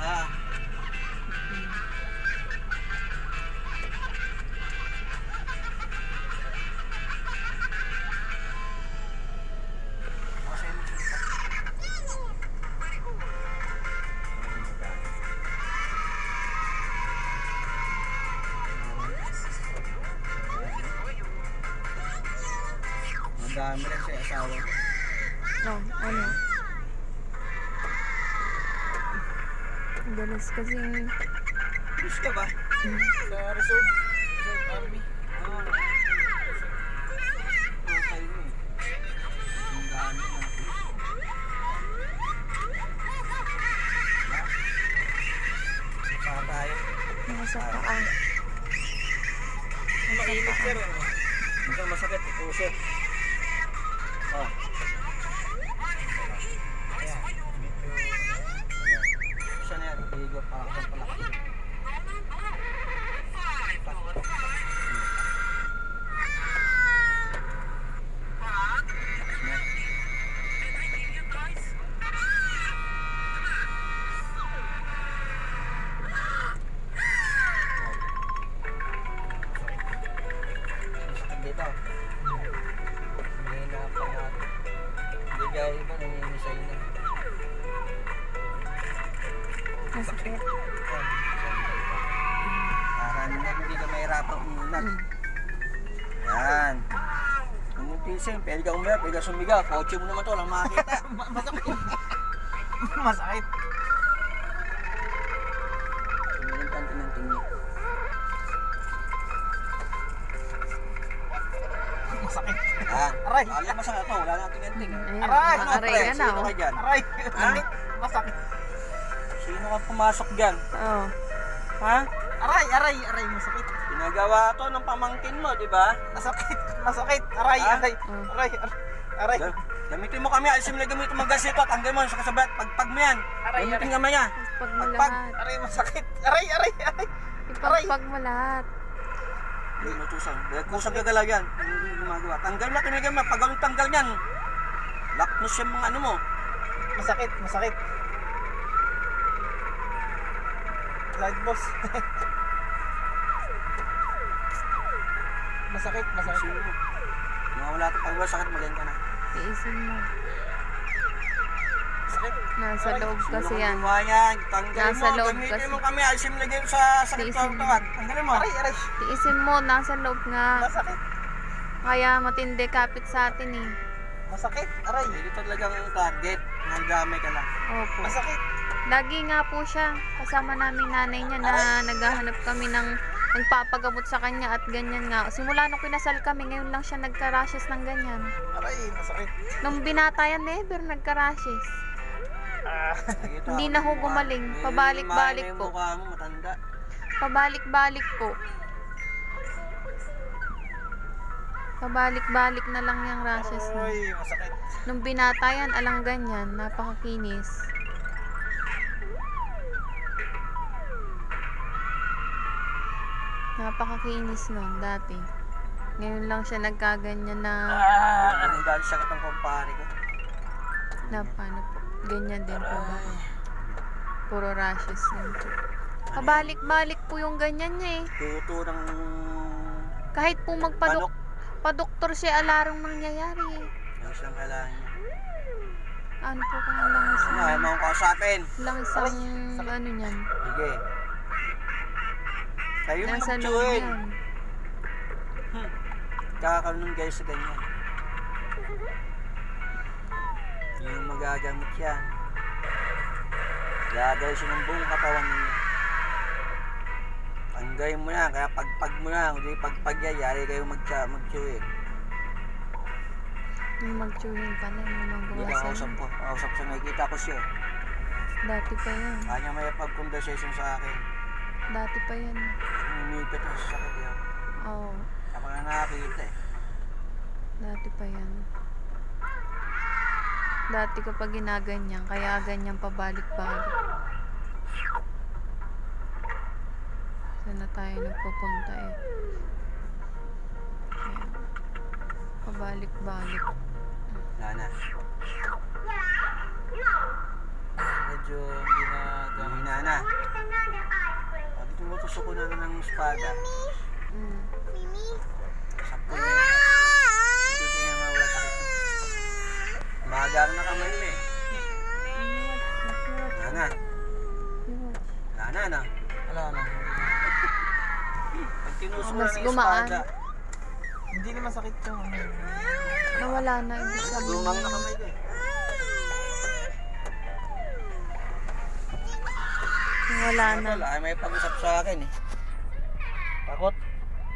Ah. Madami rin siya asawa. Oh, ano? Dalas kasi Gusto ka ba? Sa resort. Resort Army. Oo. Okay mo eh. Ang dami na. Saka tayo. nasa paa. Mainit sir. Hindi ka masakit, puso. Oh. Ayan. Medyo... Siya na yan, ihigo para kang palaki. Dito. Mahina pa nga. Hindi gaya iba, nanginisay na. Masakit. Para hindi ka mahirapang umunag. Yan. Umupisin, pwede ka umiyak, pwede ka sumigaw. Kotse mo naman to, lang makakita. Masakit. Masakit. Tingnan ka ng tingin. Masakit. Yan. Aray. Alam mo sa ito, wala nang tingin-ting. Ayan, Aray! aray Pre, ka na, sino oh. ka dyan? Aray. Ha? Masakit. Sino ka pumasok dyan? Oh. Ha? Aray, aray, aray. Masakit. Pinagawa to ng pamangkin mo, di ba? Masakit. Masakit. Aray, Ha? aray. Aray, aray. Aray. Gamitin mo kami, alisin mo na gamitin mo ang gasito, tanggal mo sa kasabat, pagpag mo yan. Aray, Gamitin aray. kamay niya. Pagpag mo Pagpag. lahat. Aray, masakit. Aray, aray, aray. Ipagpag mo lahat. Hindi mo tusang. Kusang gagalaw yan. Hindi gumagawa. Tanggal mo, tinagay mo. Pag anong tanggal yan, lock mo siya mga ano mo. Masakit, masakit. Light boss. Masakit, masakit. Sino mo? Mga wala ito. Pag wala sakit, magaling ka na. Tiisin mo. Masakit. Nasa loob kasi Sino yan. ka gumawa yan? Tanggal Nasa mo. loob Gamitin kasi. mo kami. Alisin mo lagay sa sakit sa Tiisin mo. utawan. Tanggalin mo. Aray, aray. Tiisin mo, nasa loob nga. Masakit. Kaya matindi kapit sa atin eh. Masakit. Aray. Hindi talagang target. Nandamay ka lang. Opo. Masakit. Lagi nga po siya. Kasama namin nanay niya na naghahanap kami ng nagpapagamot sa kanya at ganyan nga. Simula nung kinasal kami, ngayon lang siya nagka-rashes ng ganyan. Aray, masakit. Nung binata yan, never nagka-rashes. Ah. Nakikita Hindi ko na ho yung mukha. gumaling. Eh, Pabalik-balik yung po. mukha mo matanda. Pabalik-balik po. Pabalik-balik na lang yung rashes na. Aray, masakit. Nung binata yan, alang ganyan, napakakinis. Napakakinis nun dati. Ngayon lang siya nagkaganyan na Ang dahil sakit ng kumpare ko. paano po. Ganyan din po ba? Puro rashes din po. Pabalik-balik po yung ganyan niya eh. Tuto ng Kahit po manok. padoktor siya, alarong nangyayari eh. Yung isang kailangan niya. Ano po kaya lang Ano, isang, ayaw mo akong kausapin. lang isang ano niyan. Sige. Kayo mo Nasa loob magtsuhin. yan. Kakaroon guys sa ganyan. Yung magagamit yan. Gagawin siya ng buong katawan ninyo. Tanggayin mo na, kaya pagpag mo na. Hindi pagpag yan, yari kayo magtsuhin. Yung mag-chewing pa na yung Hindi magawa ka sa'yo. kausap ko. Kausap siya, nakikita ko siya. Dati pa yan. Kanya may pag-conversation sa akin. Dati pa yan. Umipit na sa sakit yan. Oo. Ako na nakakita eh. Dati pa yan. Dati ko pa ginaganyan, kaya ganyan pabalik-balik. Saan na tayo nagpupunta eh? Ayan. Pabalik-balik. Wala na. Medyo hindi na Gamina na. tumutusok ko na ng espada. Mm. Sakto niya. Hindi niya mawala sakit. Magang na kamay mo eh. Wala na. Wala na. Wala na. Pag tinusok Mas na ng gumaan. espada, Hindi naman sakit yung ano. Nawala na. Ibig sabihin. lumang na kamay ko eh. Wala na. Wala, ay may pag-usap sa akin eh. Takot.